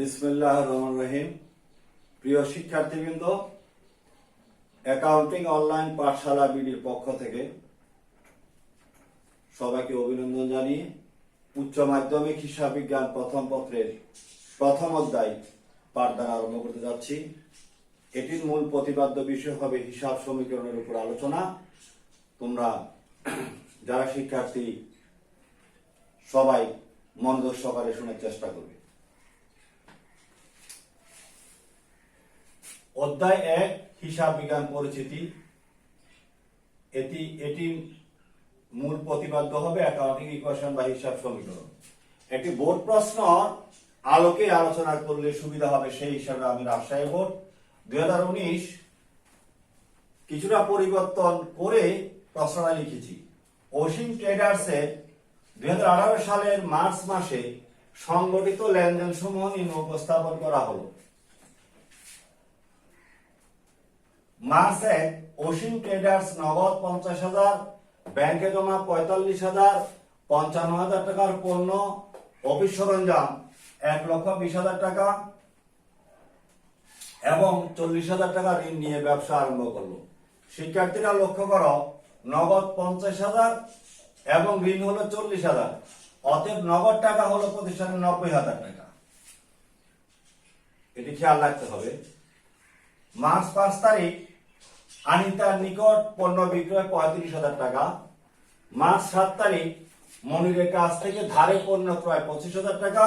বিসমিল্লাহির রহমানির রহিম। প্রিয় শিক্ষার্থীবৃন্দ, অ্যাকাউন্টিং অনলাইন পাঠশালা বিডির পক্ষ থেকে সবাইকে অভিনন্দন জানিয়ে উচ্চ মাধ্যমিক হিসাব বিজ্ঞান প্রথম পত্রের প্রথম অধ্যায় পাঠদান আরম্ভ করতে যাচ্ছি। এটির মূল প্রতিপাদ্য বিষয় হবে হিসাব সমীকরণের উপর আলোচনা। তোমরা যারা শিক্ষার্থী সবাই মনোযোগ সহকারে শোনার চেষ্টা করবে। অধ্যায় 1 হিসাব বিজ্ঞান পরিচিতি। এটি মূল প্রতিপাদ্য হবে অ্যাকাউন্টিং ইকুয়েশন বা হিসাব সমীকরণ। একটি বোর্ড প্রশ্ন আলোকে আলোচনা করলে সুবিধা হবে সেই হিসাবে আমি রাজশাহী বোর্ড 2019 কিছুটা পরিবর্তন করে প্রশ্নটা লিখেছি। অসীম ট্রেডার্সের 2018 সালের মার্চ মাসে সংগঠিত লেনদেন সমূহ নিম্নে উপস্থাপন করা হলো। মার্চ 1 অসীম ট্রেডার্স নগদ 50,000, ব্যাংকে জমা 45,000, 55,000 টাকার পণ্য অফিস সরঞ্জাম 1,20,000 টাকা এবং 40,000 টাকা ঋণ নিয়ে ব্যবসা আরম্ভ করলো। শিক্ষার্থীরা লক্ষ্য করো, নগদ 50,000 এবং ঋণ হলো 40,000, অতএব নগদ টাকা হলো প্রতিষ্ঠানের 90,000 টাকা। এটি খেয়াল রাখতে হবে। মার্চ 5 তারিখ আনিতার নিকট পণ্য বিক্রয় 35,000 টাকা। মার্চ 7 তারিখ মনিরের কাছ থেকে ধারে পণ্য ক্রয় 25,000 টাকা।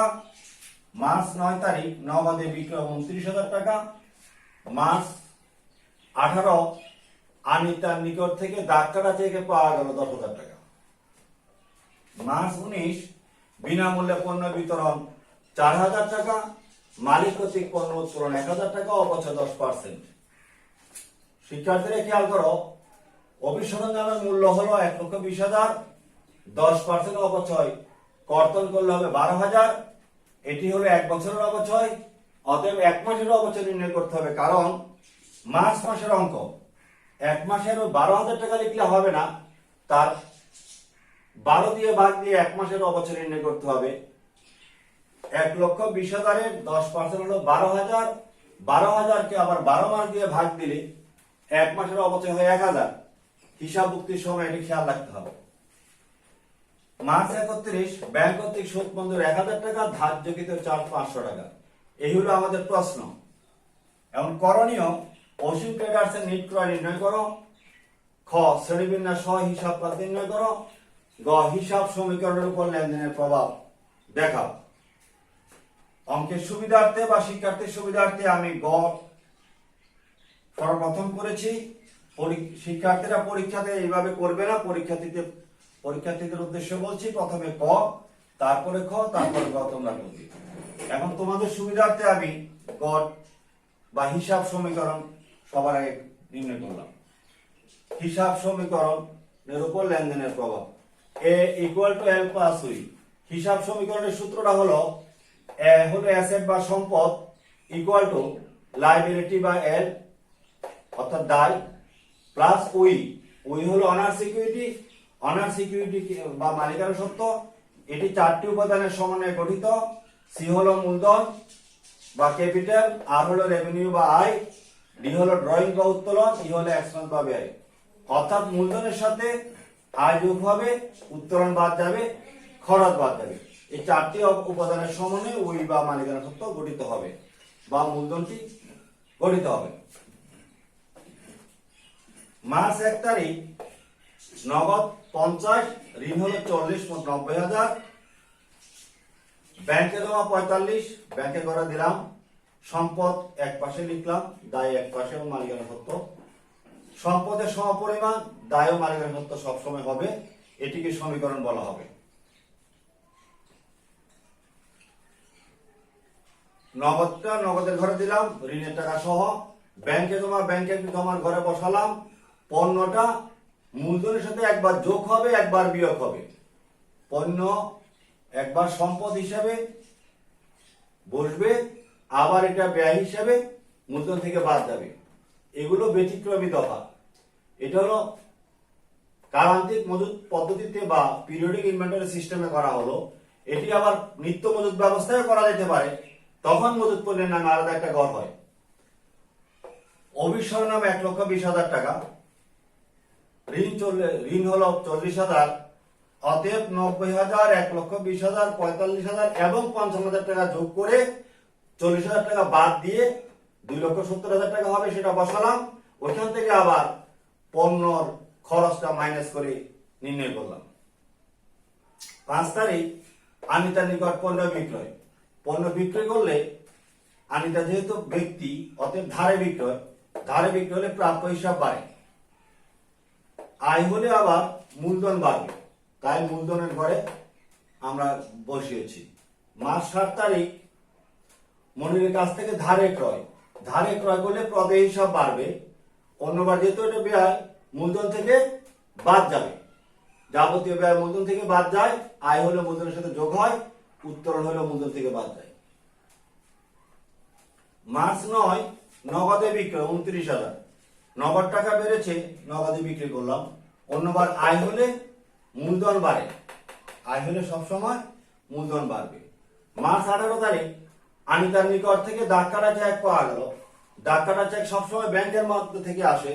মার্চ 9 তারিখ নগদে বিক্রয় 29,000 টাকা। মার্চ 18 আনিতার নিকট থেকে ডাক্তারা থেকে পাওয়া গেল 10,000 টাকা। মার্চ 19 বিনামূল্যে পণ্য বিতরণ 4,000 টাকা, মালিক কর্তৃক পণ্য উত্তোলন 1,000 টাকা, অপচয় 10%। শিক্ষার্থীরা খেয়াল করো, অফিস সরঞ্জামের মূল্য হলো 1,20,000, 10% অপচয় কর্তন করলে হবে 12,000। এটি হলো 1 বছরের অপচয়, অতএব 1 মাসের অপচয় নির্ণয় করতে হবে। কারণ মার্চ মাসের অঙ্ক 1 মাসের 12,000 টাকা লিখলে হবে না, তার 12 দিয়ে ভাগ দিয়ে 1 মাসের অপচয় নির্ণয় করতে হবে। 1,20,000 10% হলো 12,000, 12,000 কে আবার 12 মাস দিয়ে ভাগ দিলে 1 মাসের অপচয় হয় 1,000। হিসাব মুক্তির সময় এটি খেয়াল রাখতে হবে। মার্চ 31 ব্যাংক কর্তৃক সুদ মঞ্জুর 1,000 টাকা, ধার্যকৃত চার্জ 500 টাকা। এই হলো আমাদের প্রশ্ন। এখন করণীয়, অসীম ট্রেডার্সের নিট ক্রয় নির্ণয় করো। খ শ্রেণীবিন্যাস সহ হিসাব পদ্ধতি নির্ণয় করো। গ হিসাব সমীকরণের উপর লেনদেনের প্রভাব দেখাও। অঙ্কের সুবিধার্থে বা শিক্ষার্থীর সুবিধার্থে আমি গ সর্বপ্রথম করেছি। শিক্ষার্থীরা পরীক্ষাতে এইভাবে করবে না, পরীক্ষার্থীদের উদ্দেশ্যে বলছি, প্রথমে ক, তারপরে খ, তারপরে গ তোমরা করবে। এখন তোমাদের সুবিধার্থে আমি গ বা হিসাব সমীকরণ সবার আগে নির্ণয় করলাম। হিসাব সমীকরণের উপর লেনদেনের প্রভাব। A equal to L plus উই। হিসাব সমীকরণের সূত্রটা হলো এ হলো অ্যাসেট বা সম্পদ ইকুয়াল টু লায়াবিলিটি বা এল অর্থাৎ দায় প্লাস উই। উই হলো অনার সিকিউরিটি, অনার সিকিউরিটি বা মালিকানা সত্ত্ব। এটি 4টি উপাদানের সমন্বয়ে গঠিত। সি হলো মূলধন বা ক্যাপিটাল, আর হলো রেভিনিউ বা আয়, ডি হলো ড্রয়িং বা উত্তোলন, ই হলো এক্সপেন্স বা ব্যয়। অর্থাৎ মূলধনের সাথে আয় যোগ হবে, উত্তোলন বাদ যাবে, খরচ বাদ যাবে। এই 4টি উপাদানের সমন্বয়ে উই বা মালিকানা সত্ত্ব গঠিত হবে বা মূলধনটি গঠিত হবে। মার্চ 1 তারিখ নগদ 50, ঋণ হলো 40, মোট 90,000। ব্যাংকে জমা 45, ব্যাংকে করে দিলাম। সম্পদ এক পাশে লিখলাম, দায় এক পাশে এবং মালিকানা সত্ত্ব। সম্পদের সমপরিমাণ, দায় ও মালিকানা সত্ত্ব সবসময় হবে, এটিকে সমীকরণ বলা হবে। নগদটা নগদের ঘরে দিলাম, ঋণের টাকা সহ। ব্যাংকে জমা ব্যাংকের জমার ঘরে বসালাম। পণ্যটা মূলধনের সাথে একবার যোগ হবে, একবার বিয়োগ হবে। পণ্য একবার সম্পদ হিসাবে বসবে, আবার এটা ব্যয় হিসাবে মূলধন থেকে বাদ যাবে। এগুলো ব্যতিক্রমী দফা। এটা হলো কালান্তিক মজুদ পদ্ধতিতে বা পিরিয়ডিক ইনভেন্টরি সিস্টেমে করা হলো। এটি আবার নিত্য মজুদ ব্যবস্থায় করা যেতে পারে, তখন মজুত পণ্যের নামে আলাদা একটা গড় হয়। অবিস্মরণ নামে 1,20,000 টাকা, ঋণ হলো 40,000, অতএব 90,000, 1,20,000, 45,000 এবং 55,000 টাকা যোগ করে 40,000 টাকা বাদ দিয়ে 2,70,000 টাকা হবে, সেটা বসালাম। ওইখান থেকে আবার পণ্যর খরচটা মাইনাস করে নির্ণয় করলাম। 5 তারিখ আনিতার নিকট পণ্য বিক্রয়। পণ্য বিক্রয় করলে আনিতা যেহেতু ব্যক্তি, অতএব ধারে বিক্রয় হলে প্রাপ্য হিসাব বাড়ে, আয় হলে আবার মূলধন বাড়বে, তাই মূলধনের ঘরে আমরা বসিয়েছি। মাস 7 তারিখ মনিরের কাছ থেকে ধারে ক্রয় করলে প্রদেয় হিসাব বাড়বে। অন্যবার যেহেতু এটা ব্যয় মূলধন থেকে বাদ যাবে, যাবতীয় ব্যয় মূলধন থেকে বাদ যায়, আয় হলে মূলধনের সাথে যোগ হয়, উত্তোলন হলে মূলধন থেকে বাদ যায়। মার্চ 9 নগদে বিক্রয় 29,000, নগদ টাকা বেড়েছে, নগদে বিক্রি করলাম। অন্যবার আয় হলে মূলধন বাড়ে, আয় হলে সবসময় মূলধন বাড়বে। মার্চ 18 তারিখ আনিতার নিকট থেকে দাগ কাটা চেক পাওয়া গেল। দাগ কাটা চেক সবসময় ব্যাংকের মধ্যে থেকে আসে,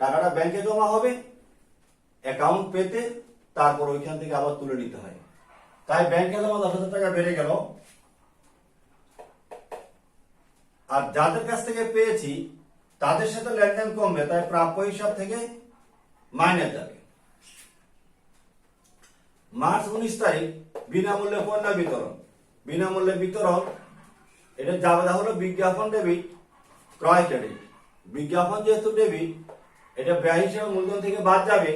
টাকাটা ব্যাংকে জমা হবে, অ্যাকাউন্ট পেতে তারপর ওইখান থেকে আবার তুলে নিতে হয়, তাই ব্যাংকে জমা 10,000 টাকা বেড়ে গেল। আর যাদের কাছ থেকে পেয়েছি তাদের সাথে লেনদেন কমবে, তাই প্রাপ্য হিসাব থেকে মাইনাস যাবে। মার্চ 19 তারিখ বিনামূল্যে পণ্য বিতরণ। বিনামূল্যে বিতরণ এটা জাবেদা হলো বিজ্ঞাপন ডেবিট, ক্রয় ক্রেডিট। বিজ্ঞাপন যেহেতু ডেবিট, এটা ব্যয় হিসেবে মূলধন থেকে বাদ যাবে,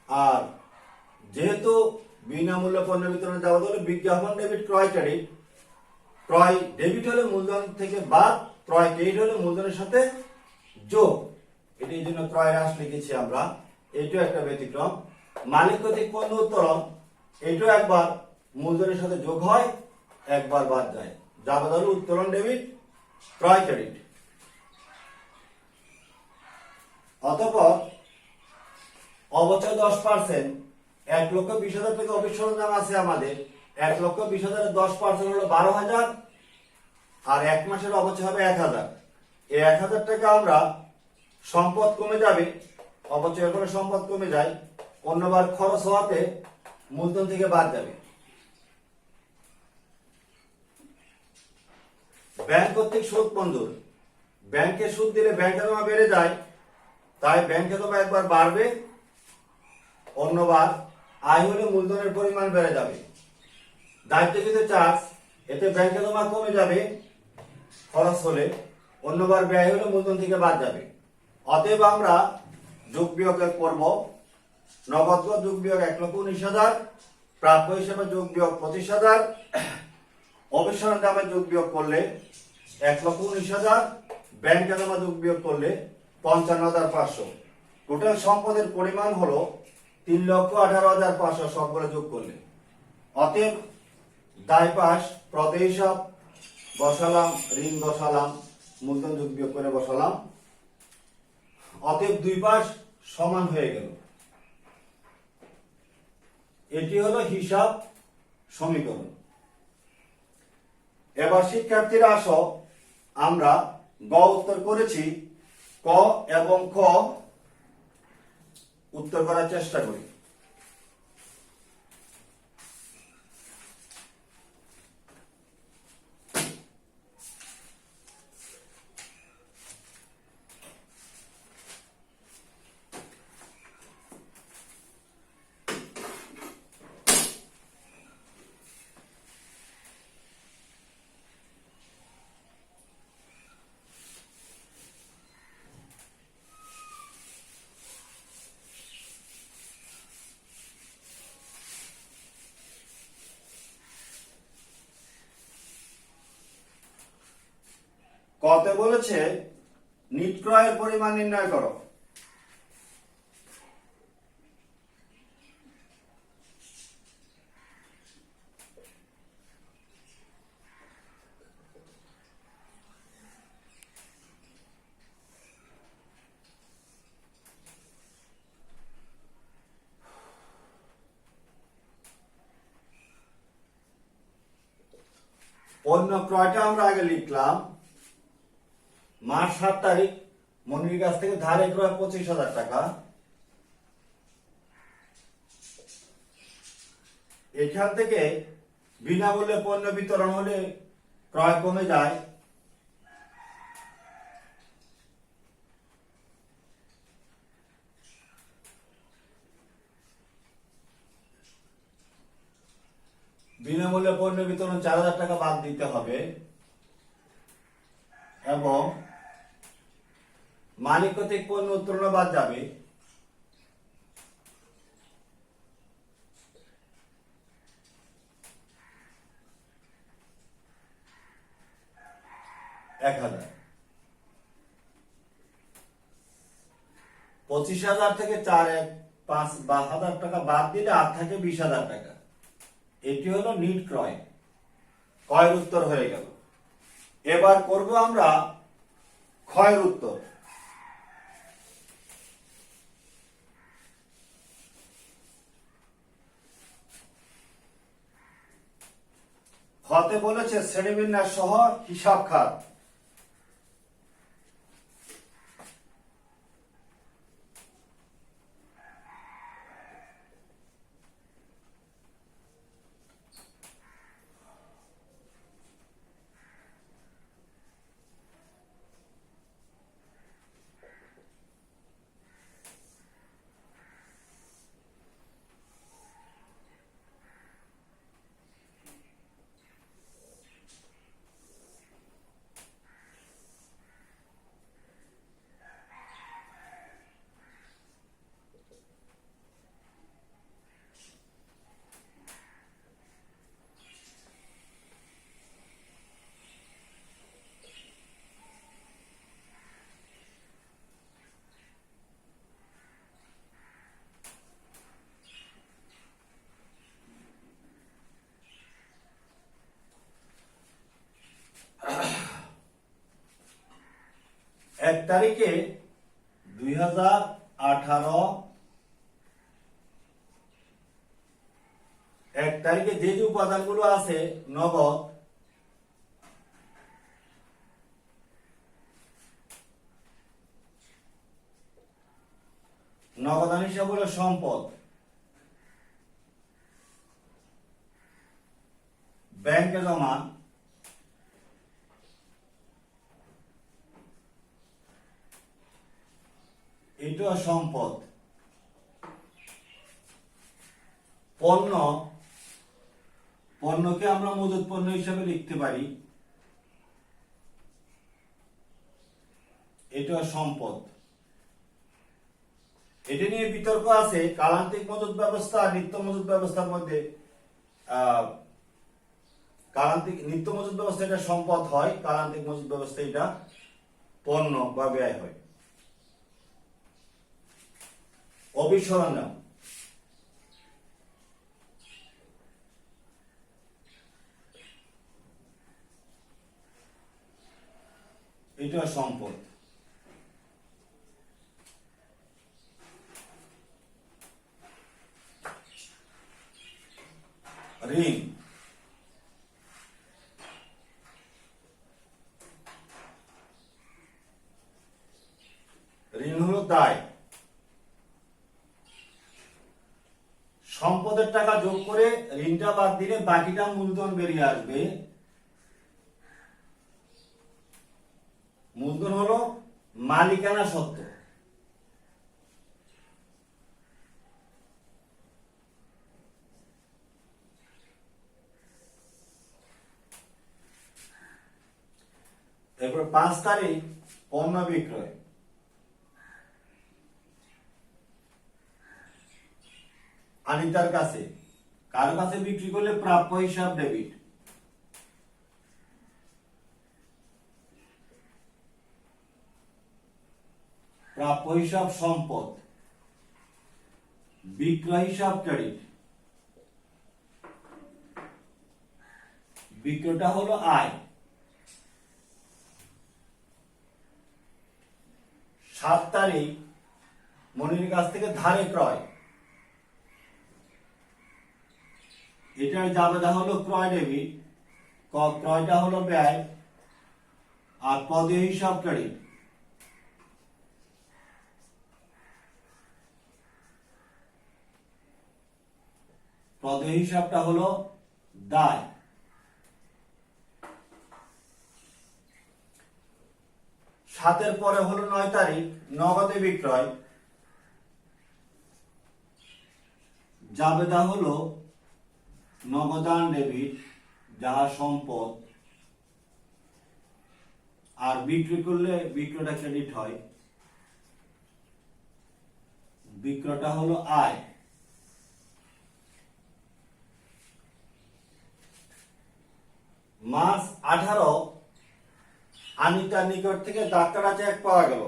আর যেহেতু বিনামূল্যে পণ্য বিতরণ জাবেদা হলো বিজ্ঞাপন ডেবিট, ক্রয় ক্রেডিট। ক্রয় ডেবিট হলে মূলধন থেকে বাদ, ক্রয় ক্রেডিট হলে মূলধনের সাথে যোগ, এটি এই জন্য ক্রয় হ্রাস লিখেছি আমরা, এইটাও একটা ব্যতিক্রম। মালিক কর্তৃক পণ্য উত্তোলন, এইটাও একবার মূলধনের সাথে যোগ হয়, একবার বাদ যায়, জাবেদা হলো উত্তোলন ডেবিট, ক্রয় ক্রেডিট। অতঃপর অবচয় 10%, 1,20,000 টাকা অবিস্মরণ আছে আমাদের, 1,20,000 10% হলো 12,000, আর এক মাসের অবচয় হবে 1,000। এই 1,000 টাকা আমরা সম্পদ কমে যাবে, অবচয় করে সম্পদ কমে যায়, অন্যবার খরচ হওয়াতে মূলধন থেকে বাদ যাবে। ব্যাংক কর্তৃক সুদ মঞ্জুর। ব্যাংকে সুদ দিলে ব্যাংকে জমা বেড়ে যায়, তাই ব্যাংকে জমা একবার বাড়বে, অন্যবার আয় হলে মূলধনের পরিমাণ বেড়ে যাবে। দায়িত্বকৃত চার্জ, এতে ব্যাংকে জমা কমে যাবে খরচ হলে, অন্যবার ব্যয় হলে মূলধন থেকে বাদ যাবে। অতএব আমরা যোগ বিয়োগের করব। নগদ যোগ বিয়োগ 1,19,000, প্রাপ্য হিসেবে যোগ বিয়োগ 25,000, অবিস্মরণ দামে যোগ বিয়োগ করলে 1,19,000, ব্যাংকে জমা যোগ বিয়োগ করলে 55,500। টোটাল সম্পদের পরিমাণ হলো 3,18,500 সবগুলো যোগ করলে। অতএব দায় পাশ প্রদেয় হিসাব বসালাম, ঋণ বসালাম, মূলধন যোগ বিয়োগ করে বসালাম, অতএব দুই পাশ সমান হয়ে গেল। এটি হলো হিসাব সমীকরণ। এবার শিক্ষার্থীরা আসো, আমরা গ উত্তর করেছি, ক এবং খ উত্তর করার চেষ্টা করি। কতে বলেছে নিট ক্রয়ের পরিমাণ নির্ণয় করো। পণ্য ক্রয়টা আমরা আগে লিখলাম। মাস 7 তারিখ মনির কাছ থেকে ধারে ক্রয় 25,000 টাকা। এখান থেকে বিনামূল্যে পণ্য বিতরণ হলে ক্রয় কমে যায়। বিনামূল্যে পণ্য বিতরণ 4,000 টাকা বাদ দিতে হবে এবং মালিক কর্তৃক পণ্য উত্তোলন বাদ যাবে। এক 25,000 থেকে 5,000 টাকা বাদ দিলে আর থাকে 20,000 টাকা। এটি হলো নিট ক্রয়, ক্রয়ের উত্তর হয়ে গেল। এবার করব আমরা ক্ষয়ের উত্তর। খতে বলেছে শ্রেণীবিন্যাস সহ হিসাব খাত। এক তারিখে 2018 এক তারিখে যে যে উপাদানগুলো আছে নগদ, নগদান হিসাব হলো সম্পদ, ব্যাংকে জমা, এটা সম্পদ। পণ্য, পণ্যকে আমরা মজুত পণ্য হিসাবে লিখতে পারি, এটা সম্পদ। এটা নিয়ে বিতর্ক আছে কালান্তিক মজুত ব্যবস্থা আর নিত্য মজুত ব্যবস্থার মধ্যে। কালান্তিক নিত্য মজুত ব্যবস্থা এটা সম্পদ হয়, কালান্তিক মজুত ব্যবস্থা এটা পণ্য বা ব্যয় হয়। অফিস সরঞ্জাম, এটা সম্পদ। ঋণ, ঋণ হলো দায়। সম্পদের টাকা যোগ করে ঋণটা বাদ দিলে বাকিটা মূলধন বেরিয়ে আসবে। মূলধন হলো মালিকানা সত্ত্ব। এরপর 5 তারিখ পণ্য বিক্রয়। আনিতার কাছে, কারো কাছে বিক্রি করলে প্রাপ্য হিসাব ডেবিট। প্রাপ্য হিসাব সম্পদ, বিক্রয় হিসাব ক্রেডিট। বিক্রয়টা হলো আয়। 7 তারিখ মনির কাছ থেকে ধারে ক্রয়, এটার জাবেদা হলো ক্রয় ডেবিট, ক্রয়টা হলো ব্যয়, আর প্রদেয় হিসাব ক্রেডিট। প্রদেয় হিসাবটা হলো দায়। 7 পরে হলো 9 তারিখ, নগদে বিক্রয়। জাবেদা হলো নগদান ডেবিট, যাহা সম্পদ, আর বিক্রি করলে বিক্রয়টা ক্রেডিট হয়, বিক্রয়টা হলো আয়। মার্চ 18 আনিতার নিকট থেকে ডাক্তার চেক পাওয়া গেল।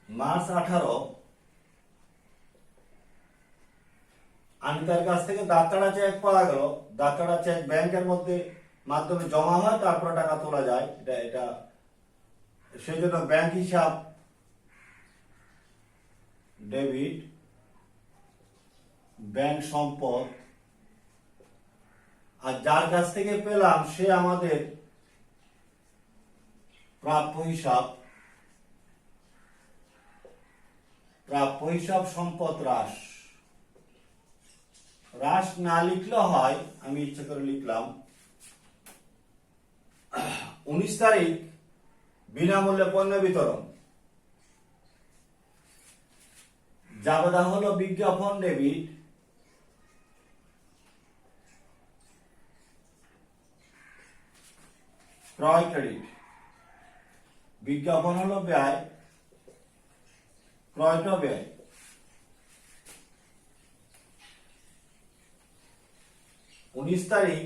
মার্চ 18 আনিতার কাছ থেকে ডাক্তারা চেক পাওয়া গেল। ডাক্তারা চেক ব্যাংকের মধ্যে মাধ্যমে জমা হয়, তারপর টাকা তোলা যায়। এটা সেই জন্য ব্যাংক হিসাব ডেবিট, ব্যাংক সম্পদ, আর যার কাছ থেকে পেলাম সে আমাদের প্রাপ্য হিসাব। প্রাপ্য হিসাব সম্পদ হ্রাস। হ্রাস না লিখলেও হয়, আমি ইচ্ছা করে লিখলাম। 19 তারিখ বিনামূল্যে পণ্য বিতরণ। জাবেদা হলো বিজ্ঞাপন ডেবিট, ক্রয় ক্রেডিট। বিজ্ঞাপন হলো ব্যয়, ক্রয়টা ব্যয়। উনিশ তারিখ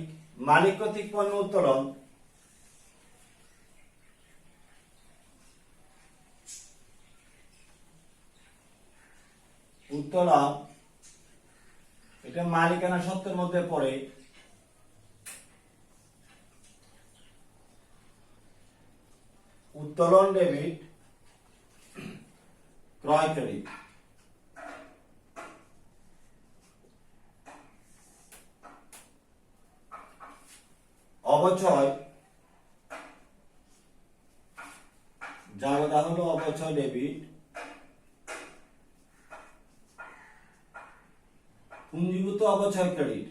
মালিক কর্তৃক পণ্য উত্তোলন। উত্তোলন এটা মালিকানা সত্ত্বের মধ্যে পড়ে। উত্তোলন ডেবিট, ক্রয় ক্রেডিট। অবচয়, জাবেদা হলো অবচয় ডেবিট, পুঞ্জীভূত অবচয় ক্রেডিট।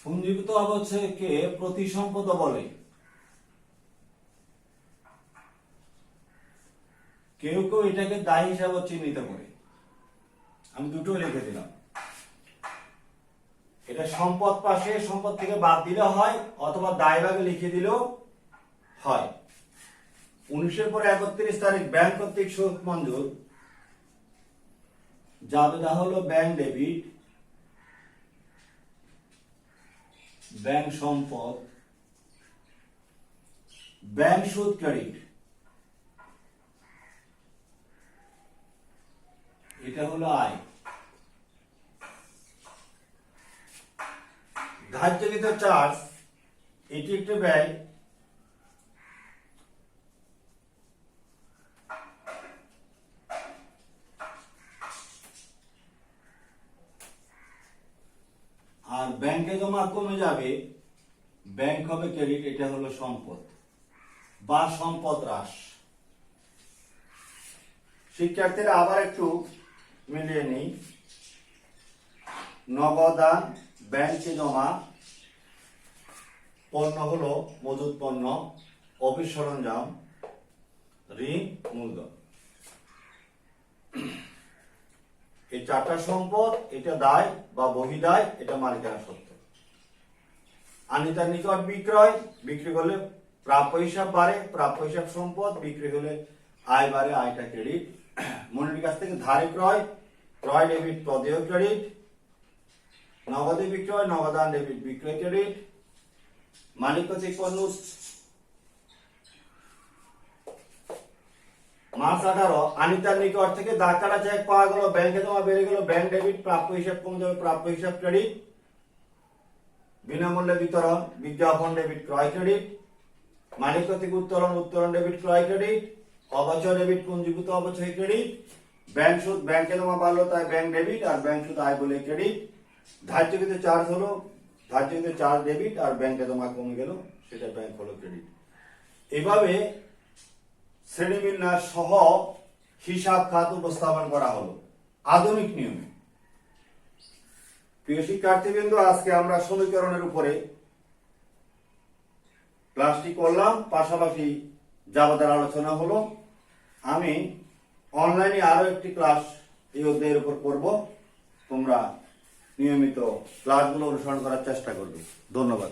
পুঞ্জীভূত অবচয়কে প্রতিসম্পদ বলে। কেউ কেউ এটাকে দায় হিসাবে চিহ্নিত করে। আমি দুটো লিখে দিলাম। এটা সম্পদ পাশে সম্পদ থেকে বাদ দিলে হয়, অথবা দায় ভাগে লিখে দিলেও হয়। 19 পরে 31 তারিখ ব্যাংক কর্তৃক সুদ মঞ্জুর। জাবেদা হলো ব্যাংক ডেবিট, ব্যাংক সম্পদ, ব্যাংক সুদ ক্রেডিট। এটা হলো আয়। ধার্যকৃত চার্জ, এটি একটি ব্যয়। আর ব্যাংকে জমা কমে যাবে, ব্যাংক হবে ক্রেডিট। এটা হলো সম্পদ বা সম্পদ হ্রাস। শিক্ষার্থীরা আবার একটু মিলিয়ে নেই। নগদান, ব্যাংকে জমা, পণ্য হলো মজুদ পণ্য, অফিস সরঞ্জাম, ঋণ মূলধন। এই চারটা সম্পদ, এটা দায় বা বহিদায়, এটা মালিকানা সত্ত্ব। আনিতার নিকট বিক্রয়, বিক্রি করলে প্রাপ্য হিসাব বাড়ে, প্রাপ্য হিসাব সম্পদ, বিক্রি হলে আয় বাড়ে, আয়টা ক্রেডিট। মনির কাছ থেকে ধারে ক্রয়, ক্রয় ডেবিট, প্রদেয় ক্রেডিট। নগদে বিক্রয়, নগদান ডেবিট, বিক্রয় ক্রেডিট। মালিক কর্তৃক পণ্য মার্চ 18, আনিতার নিকট থেকে দাগ কাটা চেক পাওয়া গেল, ব্যাংকে জমা বেড়ে গেল, ব্যাংক ডেবিট, প্রাপ্য হিসাব কমে যাবে, প্রাপ্য হিসাব ক্রেডিট। বিনামূল্যে বিতরণ, বিজ্ঞাপন ডেবিট, ক্রয় ক্রেডিট। মালিক কর্তৃক উত্তোলন, উত্তোলন ডেবিট, ক্রয় ক্রেডিট। অবচয় ডেবিট, পুঞ্জীভূত অবচয় ক্রেডিট। ব্যাংক সুদ, ব্যাংকে জমা বাড়লো তাই ব্যাংক ডেবিট, আর ব্যাংক সুদ আয় বলে ক্রেডিট। ধার্যকৃত চার্জ হলো, ধার্যকৃত চার্জ ডেবিট, আর ব্যাংকে জমা কমে গেল, সেটা ব্যাংক হলো ক্রেডিট। এভাবে শ্রেণীবিন্যাস সহ হিসাব খাত উপস্থাপন করা হলো আধুনিক নিয়মে। প্রিয় শিক্ষার্থীবৃন্দ, আজকে আমরা সমীকরণের উপরে ক্লাসটি করলাম, পাশাপাশি জাবেদার আলোচনা হলো। আমি অনলাইনে আরো একটি ক্লাস এই অধ্যায়ের উপর করব। তোমরা নিয়মিত ক্লাসগুলো অনুসরণ করার চেষ্টা করবে। ধন্যবাদ।